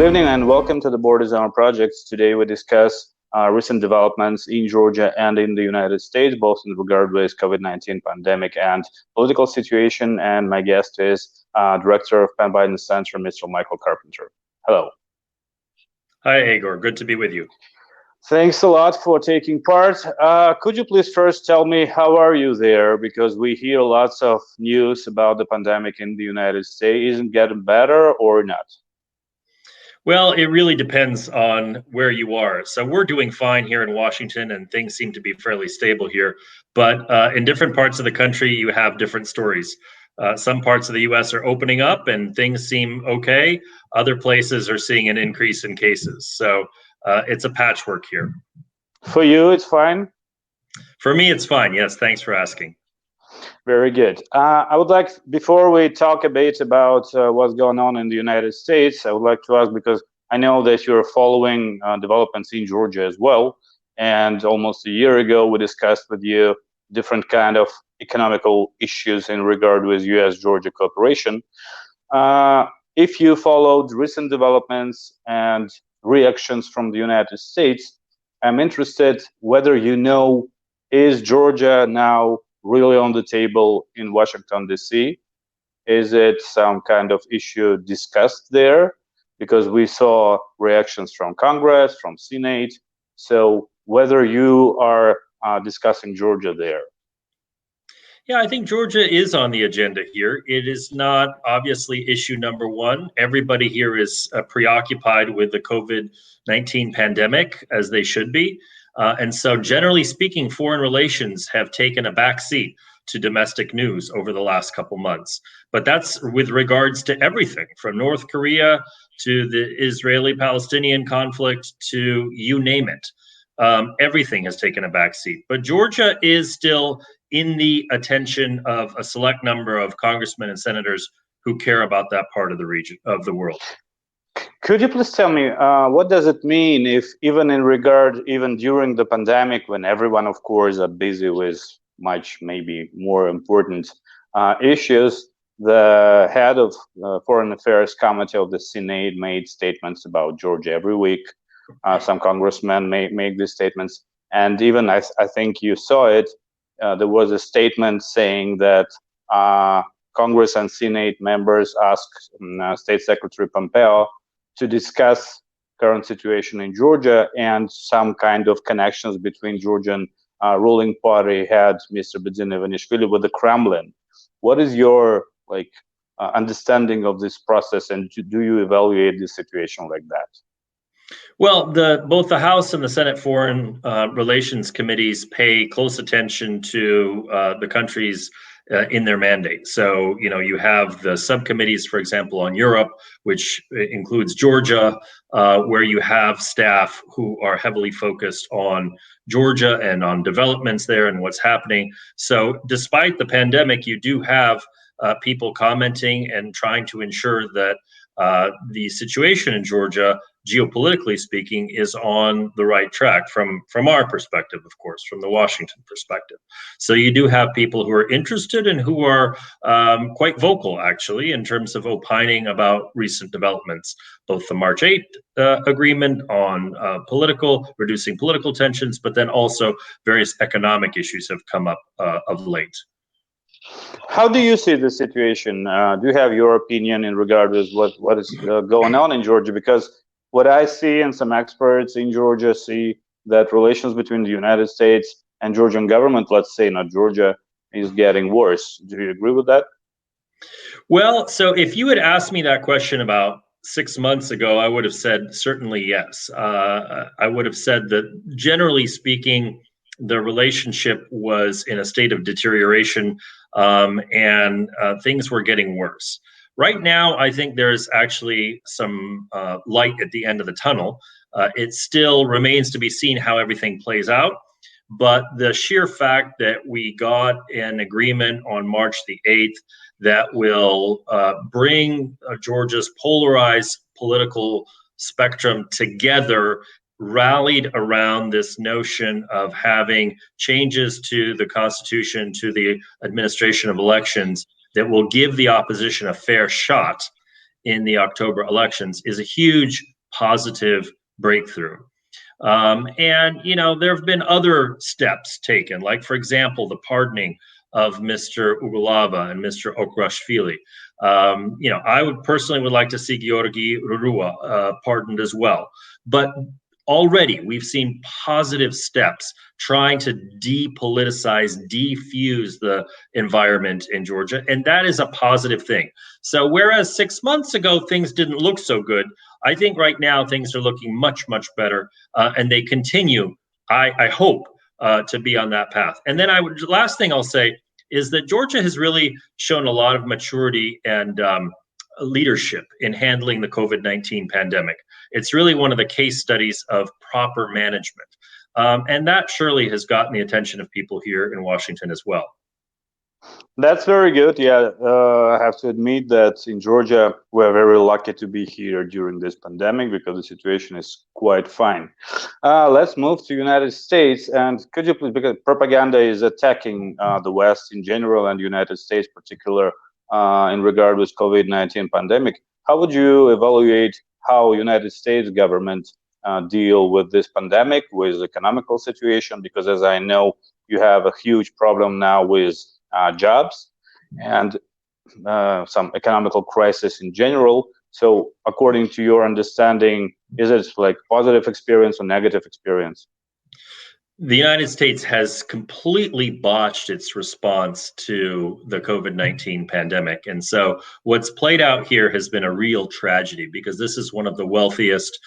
Good evening and welcome to the Border Zone Projects. Today we discuss recent developments in Georgia and in the United States, both in regard with COVID-19 pandemic and political situation. And my guest is Director of Biden's Center, Mr. Michael Karpenther. Hello. Hi, Егор. Good to be with you. Thanks a lot for taking part. Could you please first tell me how are you there? Because we hear lots of news about the pandemic in the United States. Isn't it getting better or not? Well, it really depends on where you are. So we're doing fine here in Washington, and things seem to be fairly stable here. But in different parts of the country, you have different stories. Some parts of the U.S. are opening up, and things seem okay. Other places are seeing an increase in cases. So it's a patchwork here. For you, it's fine? For me, it's fine. Yes, thanks for asking. Very good. I would like, before we talk a bit about what's going on in the United States, I would like to ask, because I know that you're following developments in Georgia as well. And almost a year ago, we discussed with you different kind of economical issues in regard with U.S.-Georgia cooperation. If you followed recent developments and reactions from the United States, I'm interested whether you know, is Georgia now really on the table in Washington, D.C.? Is it some kind of issue discussed there? Because we saw reactions from Congress, from Senate. So whether you are discussing Georgia there? Yeah, I think Georgia is on the agenda here. It is not obviously issue number one. Everybody here is preoccupied with the COVID-19 pandemic, as they should be. And so generally speaking, foreign relations have taken a backseat to domestic news over the last couple months. But that's with regards to everything from North Korea to the Israeli-Palestinian conflict to you name it. Everything has taken a backseat. But Georgia is still in the attention of a select number of congressmen and senators who care about that part of the region, of the world. Could you please tell me, what does it mean if even in regard, even during the pandemic, when everyone, of course, are busy with much maybe more important issues, the head of Foreign Affairs Committee of the Senate made statements about Georgia every week. Some congressmen make these statements. And even I think you saw it, there was a statement saying that Congress and Senate members asked State Secretary Pompeo to discuss current situation in Georgia and some kind of connections between Georgian ruling party head Mr. Bedin Ivanishvili with the Kremlin. What is your understanding of this process, and do you evaluate this situation like that? Well, both the House and the Senate Foreign Relations Committees pay close attention to the countries in their mandate. So, you have the subcommittees, for example, on Europe, which includes Georgia, where you have staff who are heavily focused on Georgia and on developments there and what's happening. So despite the pandemic, you do have people commenting and trying to ensure that the situation in Georgia, geopolitically speaking, is on the right track from our perspective, of course, from the Washington perspective. So you do have people who are interested and who are quite vocal, actually, in terms of opining about recent developments, both the March 8th agreement on reducing political tensions, but then also various economic issues have come up of late. How do you see the situation? Do you have your opinion in regard with what is going on in Georgia? Because what I see and some experts in Georgia see that relations between the United States and Georgian government, let's say not Georgia, is getting worse. Do you agree with that? Well, so if you had asked me that question about 6 months ago, I would have said certainly yes. I would have said that generally speaking, the relationship was in a state of deterioration and things were getting worse. Right now, I think there's actually some light at the end of the tunnel. It still remains to be seen how everything plays out. But the sheer fact that we got an agreement on March the 8th that will bring Georgia's polarized political spectrum together, rallied around this notion of having changes to the Constitution, to the administration of elections, that will give the opposition a fair shot in the October elections is a huge positive breakthrough. And, you know, there have been other steps taken, like, for example, the pardoning of Mr. Uglava and Mr. Okrashvili. You know, I would personally like to see Georgi Rurua pardoned as well. But already we've seen positive steps trying to depoliticize, defuse the environment in Georgia, and that is a positive thing. So whereas 6 months ago things didn't look so good, I think right now things are looking much, much better, and they continue, I hope, to be on that path. And then last thing I'll say is that Georgia has really shown a lot of maturity and leadership in handling the COVID-19 pandemic. It's really one of the case studies of proper management. And that surely has gotten the attention of people here in Washington as well. That's very good. Yeah, I have to admit that in Georgia, we're very lucky to be here during this pandemic because the situation is quite fine. Let's move to United States. And could you please, because propaganda is attacking the West in general and United States particular in regard with COVID-19 pandemic. How would you evaluate how United States government deal with this pandemic, with economical situation? Because as I know, you have a huge problem now with jobs and some economical crisis in general. So according to your understanding, is it like positive experience or negative experience? The United States has completely botched its response to the COVID-19 pandemic. And so what's played out here has been a real tragedy because this is one of the wealthiest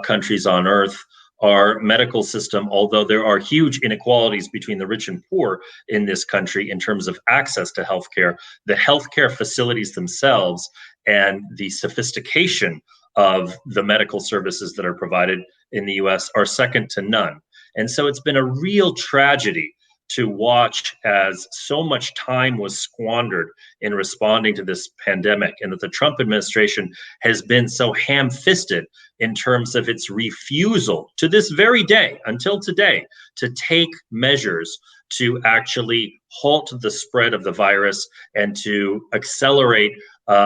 countries on earth. Our medical system, although there are huge inequalities between the rich and poor in this country in terms of access to healthcare, the healthcare facilities themselves and the sophistication of the medical services that are provided in the US are second to none. And so it's been a real tragedy to watch as so much time was squandered in responding to this pandemic, and that the Trump administration has been so ham-fisted in terms of its refusal to this very day, until today, to take measures to actually halt the spread of the virus and to accelerate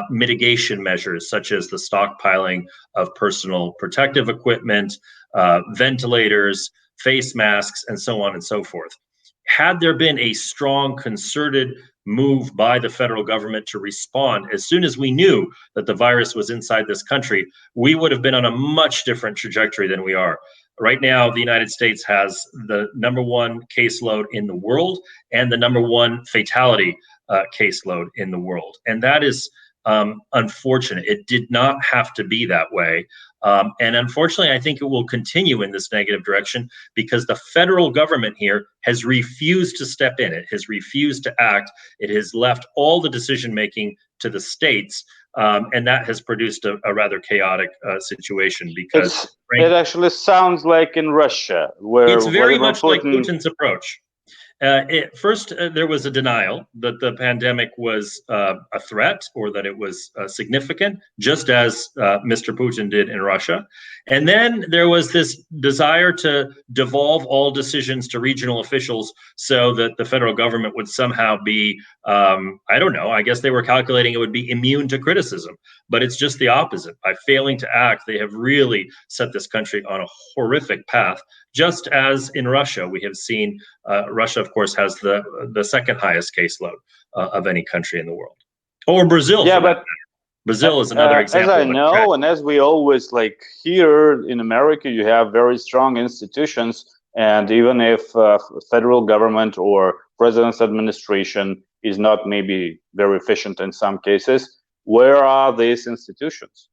mitigation measures such as the stockpiling of personal protective equipment, ventilators, face masks, and so on and so forth. Had there been a strong concerted move by the federal government to respond as soon as we knew that the virus was inside this country, we would have been on a much different trajectory than we are. Right now, the United States has the #1 caseload in the world and the #1 fatality caseload in the world. And that is unfortunate. It did not have to be that way. And unfortunately, I think it will continue in this negative direction because the federal government here has refused to step in. It has refused to act. It has left all the decision-making to the states. And that has produced a rather chaotic situation because it actually sounds like in Russia, where it's very much like Putin... Putin's approach. First, there was a denial that the pandemic was a threat or that it was significant, just as Mr. Putin did in Russia. And then there was this desire to devolve all decisions to regional officials so that the federal government would somehow be, I don't know, I guess they were calculating it would be immune to criticism. But it's just the opposite. By failing to act, they have really set this country on a horrific path. Just as in Russia, we have seen Russia, of course, has the second highest caseload of any country in the world. Or Brazil, yeah, but Brazil is another example. As I know, and as we always like here in America, you have very strong institutions, and even if federal government or president's administration is not maybe very efficient in some cases, where are these institutions?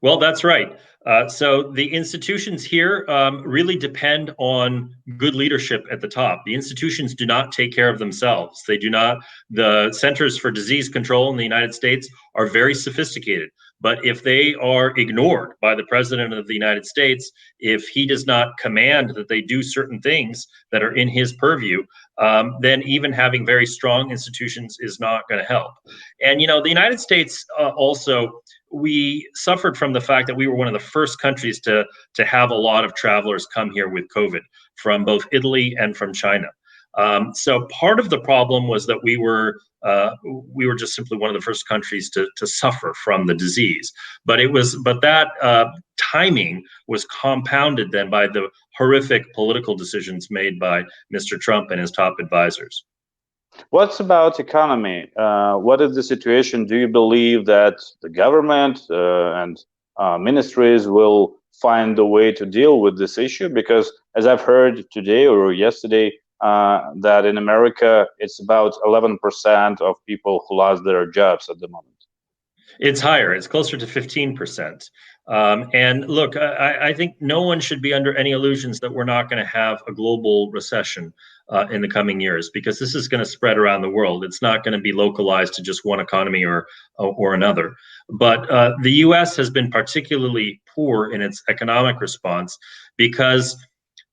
Well, that's right. So the institutions here really depend on good leadership at the top. The institutions do not take care of themselves. They do not. The Centers for Disease Control in the United States are very sophisticated. But if they are ignored by the president of the United States, if he does not command that they do certain things that are in his purview, then even having very strong institutions is not going to help. And, you know, the United States also, we suffered from the fact that we were one of the first countries to have a lot of travelers come here with COVID from both Italy and from China. So part of the problem was that we were just simply one of the first countries to suffer from the disease. But that timing was compounded then by the horrific political decisions made by Mr. Trump and his top advisors. What's about economy? What is the situation? Do you believe that the government and ministries will find a way to deal with this issue? Because as I've heard today or yesterday, that in America, it's about 11% of people who lost their jobs at the moment. It's higher. It's closer to 15%. And look, I think no one should be under any illusions that we're not going to have a global recession in the coming years, because this is going to spread around the world. It's not going to be localized to just one economy or another. But the U.S. has been particularly poor in its economic response because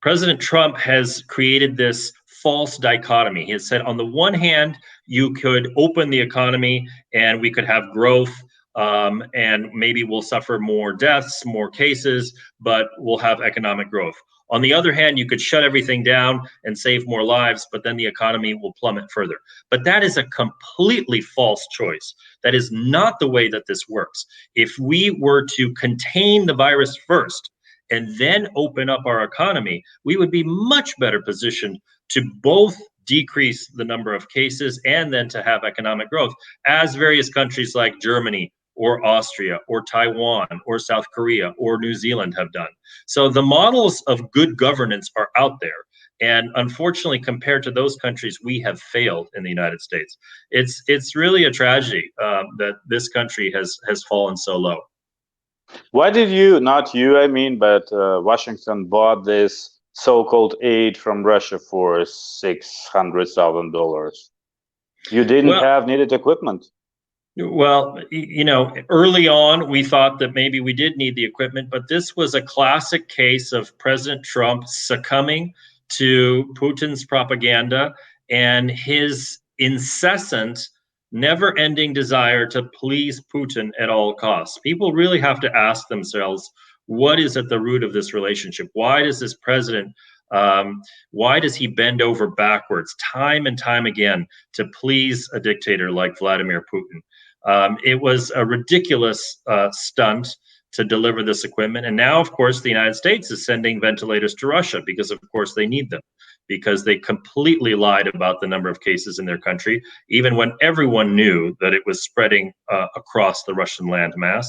President Trump has created this false dichotomy. He has said, on the one hand, you could open the economy and we could have growth, and maybe we'll suffer more deaths, more cases, but we'll have economic growth. On the other hand, you could shut everything down and save more lives, but then the economy will plummet further. But that is a completely false choice. That is not the way that this works. If we were to contain the virus first and then open up our economy, we would be much better positioned to both decrease the number of cases and then to have economic growth, as various countries like Germany or Austria or Taiwan or South Korea or New Zealand have done. So the models of good governance are out there. And unfortunately, compared to those countries, we have failed in the United States. It's really a tragedy that this country has fallen so low. Why did you, not you, I mean, but Washington bought this so-called aid from Russia for $600,000? You didn't have needed equipment. Well, early on, we thought that maybe we did need the equipment, but this was a classic case of President Trump succumbing to Putin's propaganda and his incessant, never-ending desire to please Putin at all costs. People really have to ask themselves, what is at the root of this relationship? Why does this president, why does he bend over backwards time and time again to please a dictator like Vladimir Putin? It was a ridiculous stunt to deliver this equipment. And now, of course, the United States is sending ventilators to Russia because, of course, they need them, because they completely lied about the number of cases in their country, even when everyone knew that it was spreading across the Russian landmass.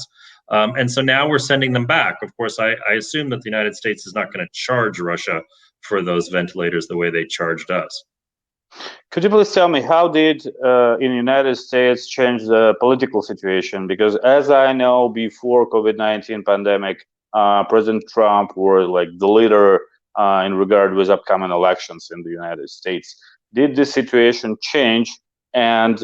And so now we're sending them back. Of course, I assume that the United States is not going to charge Russia for those ventilators the way they charged us. Could you please tell me, how did in the United States change the political situation? Because as I know, before COVID-19 pandemic, President Trump was like the leader in regard with upcoming elections in the United States. Did this situation change, and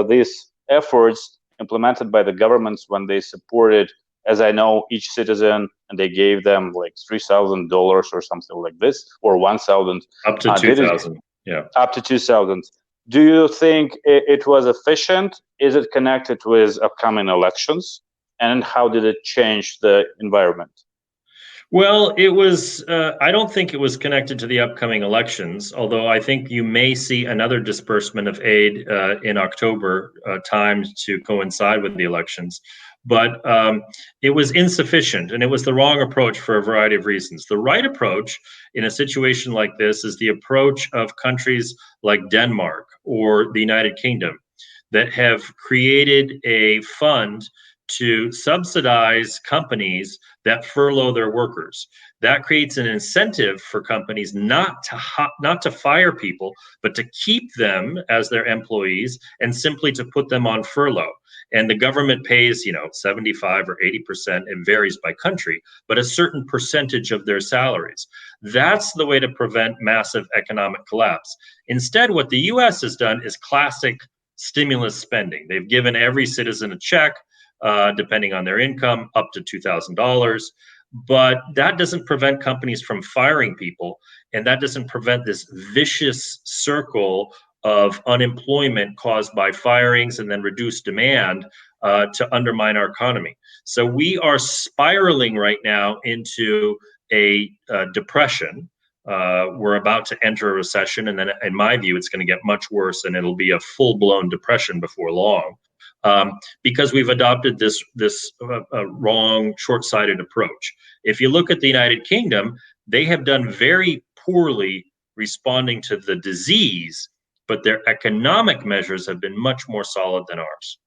these efforts implemented by the governments when they supported, as I know, each citizen, and they gave them like $3,000 or something like this, or 1,000, up to 2,000. Yeah, up to 2,000. Do you think it was efficient? Is it connected with upcoming elections? And how did it change the environment? Well, it was, I don't think it was connected to the upcoming elections, although I think you may see another disbursement of aid in October, timed to coincide with the elections. But it was insufficient, and it was the wrong approach for a variety of reasons. The right approach in a situation like this is the approach of countries like Denmark or the United Kingdom that have created a fund to subsidize companies that furlough their workers. That creates an incentive for companies not to fire people, but to keep them as their employees and simply to put them on furlough. And the government pays, 75 or 80%, it varies by country, but a certain percentage of their salaries. That's the way to prevent massive economic collapse. Instead, what the US has done is classic stimulus spending. They've given every citizen a check, depending on their income, up to $2,000. But that doesn't prevent companies from firing people, and that doesn't prevent this vicious circle of unemployment caused by firings and then reduced demand to undermine our economy. So we are spiraling right now into a depression. we're about to enter a recession, and then, in my view, it's going to get much worse, and it'll be a full-blown depression before long, because we've adopted this wrong, short-sighted approach. If you look at the United Kingdom, they have done very poorly responding to the disease, but their economic measures have been much more solid than ours.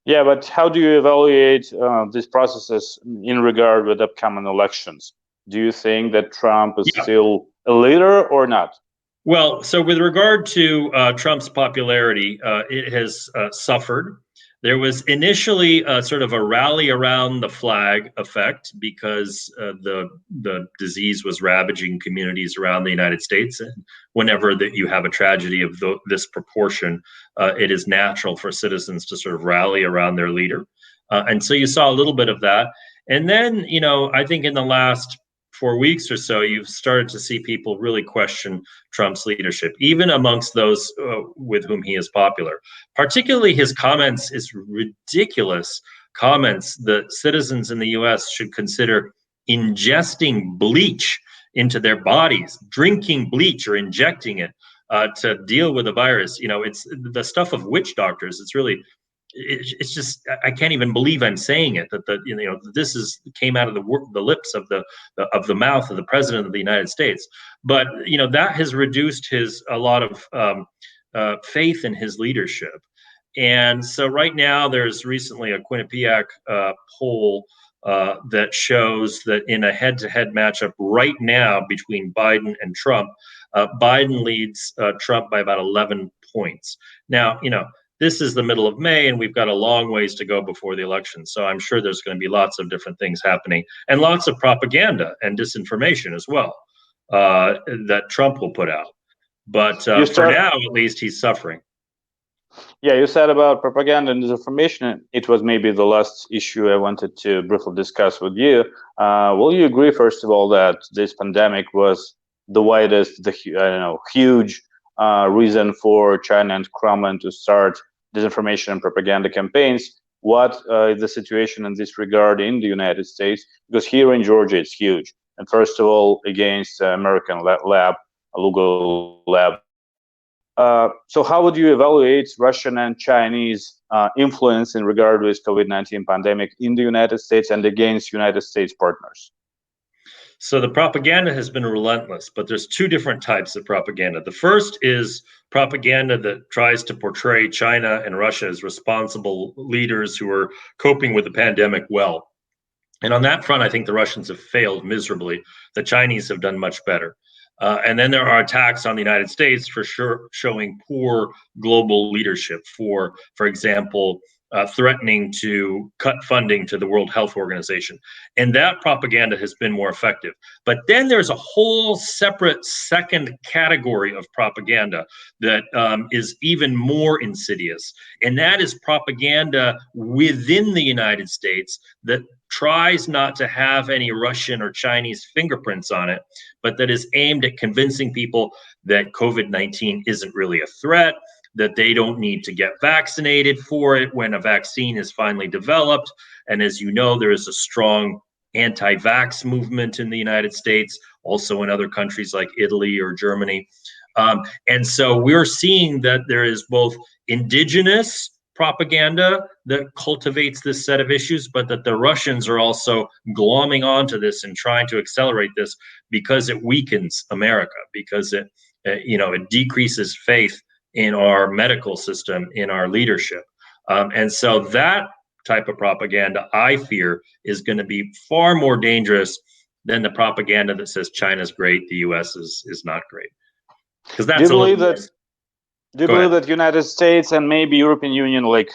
Yeah, but how do you evaluate these processes in regard with upcoming elections? Do you think that Trump is still a leader or not? Well, so with regard to Trump's popularity, it has suffered. There was initially sort of a rally around the flag effect because the disease was ravaging communities around the United States. And whenever that you have a tragedy of this proportion, it is natural for citizens to sort of rally around their leader. And so you saw a little bit of that. And then, you know, I think in the last 4 weeks or so, you've started to see people really question Trump's leadership, even amongst those with whom he is popular. Particularly his comments, his ridiculous comments that citizens in the US should consider ingesting bleach into their bodies, drinking bleach or injecting it to deal with the virus. You know, it's the stuff of witch doctors. It's really, it's just, I can't even believe I'm saying it, that this came out of the lips of the mouth of the president of the United States. But you know, that has reduced a lot of faith in his leadership. And so right now there's recently a Quinnipiac poll that shows that in a head-to-head matchup right now between Biden and Trump, Biden leads Trump by about 11 points. Now, you know, this is the middle of May, and we've got a long ways to go before the election. So I'm sure there's going to be lots of different things happening, and lots of propaganda and disinformation as well that Trump will put out. But for now, at least, he's suffering. Yeah, you said about propaganda and disinformation. It was maybe the last issue I wanted to briefly discuss with you. Will you agree, first of all, that this pandemic was the widest, huge reason for China and Kremlin to start disinformation and propaganda campaigns? What is the situation in this regard in the United States? Because here in Georgia, it's huge. And first of all, against American lab, Lugo lab. So how would you evaluate Russian and Chinese influence in regard with COVID-19 pandemic in the United States and against United States partners? So the propaganda has been relentless, but there's two different types of propaganda. The first is propaganda that tries to portray China and Russia as responsible leaders who are coping with the pandemic well. And on that front, I think the Russians have failed miserably. The Chinese have done much better. And then there are attacks on the United States for sure, showing poor global leadership. For example, threatening to cut funding to the World Health Organization. And that propaganda has been more effective. But then there's a whole separate second category of propaganda that is even more insidious. And that is propaganda within the United States that tries not to have any Russian or Chinese fingerprints on it, but that is aimed at convincing people that COVID-19 isn't really a threat, that they don't need to get vaccinated for it when a vaccine is finally developed. And as you know, there is a strong anti-vax movement in the United States, also in other countries like Italy or Germany. And so we're seeing that there is both indigenous propaganda that cultivates this set of issues, but that the Russians are also glomming onto this and trying to accelerate this because it weakens America, because it decreases faith in our medical system, in our leadership. And so that type of propaganda, I fear, is going to be far more dangerous than the propaganda that says China's great, the US is not great. Because that's Do you believe that United States and maybe European Union, like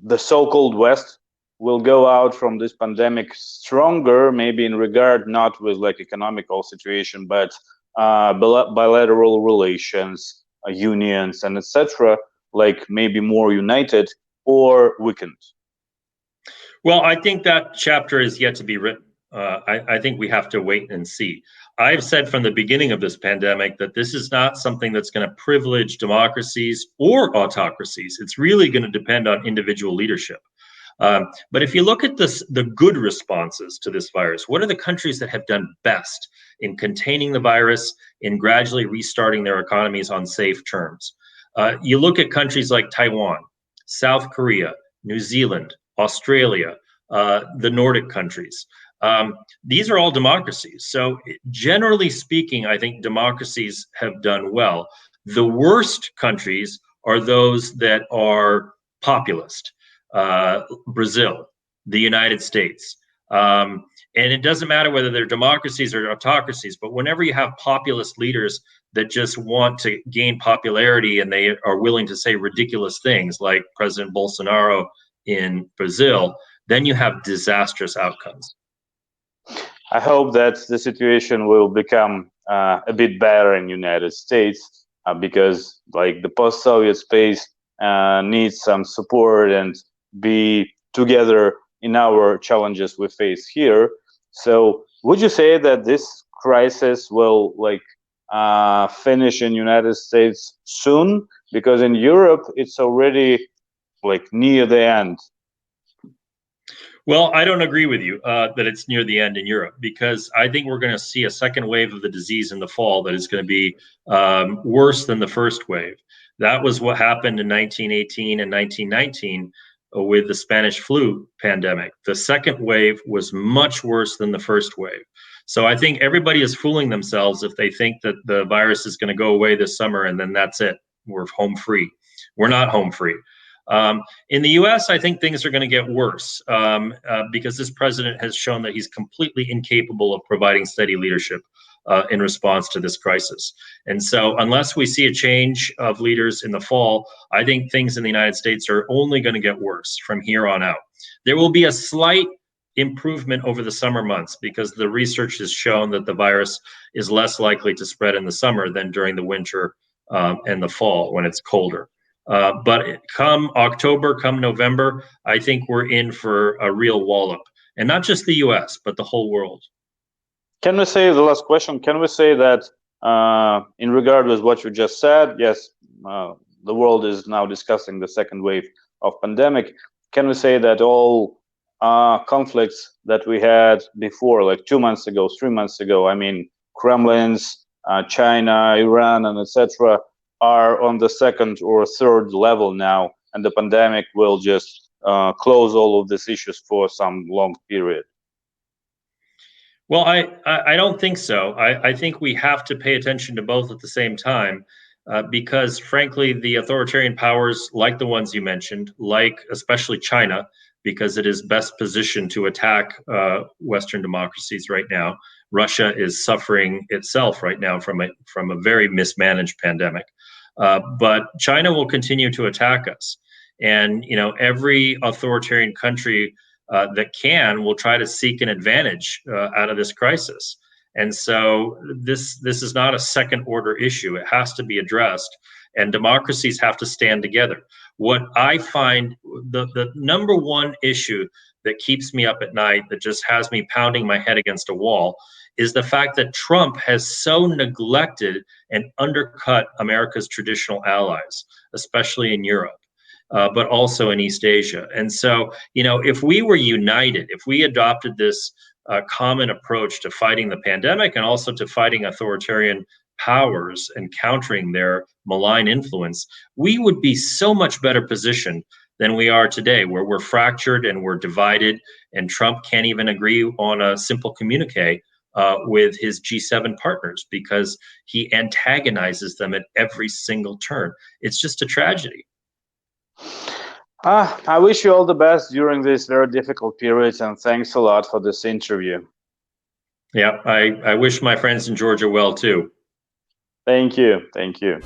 the so-called West, will go out from this pandemic stronger, maybe in regard not with like economical situation, but bilateral relations, unions, and etc., like maybe more united or weakened? Well, I think that chapter is yet to be written. I think we have to wait and see. I've said from the beginning of this pandemic that this is not something that's going to privilege democracies or autocracies. It's really going to depend on individual leadership. But if you look at the good responses to this virus, what are the countries that have done best in containing the virus, in gradually restarting their economies on safe terms? You look at countries like Taiwan, South Korea, New Zealand, Australia, the Nordic countries. These are all democracies. So generally speaking, I think democracies have done well. The worst countries are those that are populist. Brazil, the United States. And it doesn't matter whether they're democracies or autocracies, but whenever you have populist leaders that just want to gain popularity and they are willing to say ridiculous things like President Bolsonaro in Brazil, then you have disastrous outcomes. I hope that the situation will become a bit better in the United States because like the post-Soviet space needs some support and be together in our challenges we face here. So would you say that this crisis will like finish in United States soon? Because in Europe, it's already like near the end. Well, I don't agree with you that it's near the end in Europe, because I think we're going to see a second wave of the disease in the fall that is going to be worse than the first wave. That was what happened in 1918 and 1919 with the Spanish flu pandemic. The second wave was much worse than the first wave. So I think everybody is fooling themselves if they think that the virus is going to go away this summer and then that's it. We're home free. We're not home free. In the US, I think things are going to get worse because this president has shown that he's completely incapable of providing steady leadership in response to this crisis. And so unless we see a change of leaders in the fall, I think things in the United States are only going to get worse from here on out. There will be a slight improvement over the summer months because the research has shown that the virus is less likely to spread in the summer than during the winter and the fall when it's colder. But come October, come November, I think we're in for a real wallop. And not just the US, but the whole world. Can we say, the last question, can we say that in regard with what you just said, yes, the world is now discussing the second wave of pandemic. Can we say that all conflicts that we had before, like 2 months ago, 3 months ago, I mean, Kremlins, China, Iran, and etc., are on the second or third level now, and the pandemic will just close all of these issues for some long period? Well, I don't think so. I think we have to pay attention to both at the same time because, frankly, the authoritarian powers, like the ones you mentioned, like especially China, because it is best positioned to attack Western democracies right now. Russia is suffering itself right now from a very mismanaged pandemic. But China will continue to attack us. And, you know, every authoritarian country that will try to seek an advantage out of this crisis. And so this is not a second order issue. It has to be addressed, and democracies have to stand together. What I find the number one issue that keeps me up at night, that just has me pounding my head against a wall, is the fact that Trump has so neglected and undercut America's traditional allies, especially in Europe. But also in East Asia. And so, you know, if we were united, if we adopted this common approach to fighting the pandemic and also to fighting authoritarian powers and countering their malign influence, we would be so much better positioned than we are today, where we're fractured and we're divided, and Trump can't even agree on a simple communique with his G7 partners because he antagonizes them at every single turn. It's just a tragedy. I wish you all the best during this very difficult period, and thanks a lot for this interview. Yeah, I wish my friends in Georgia well too. Thank you. Thank you.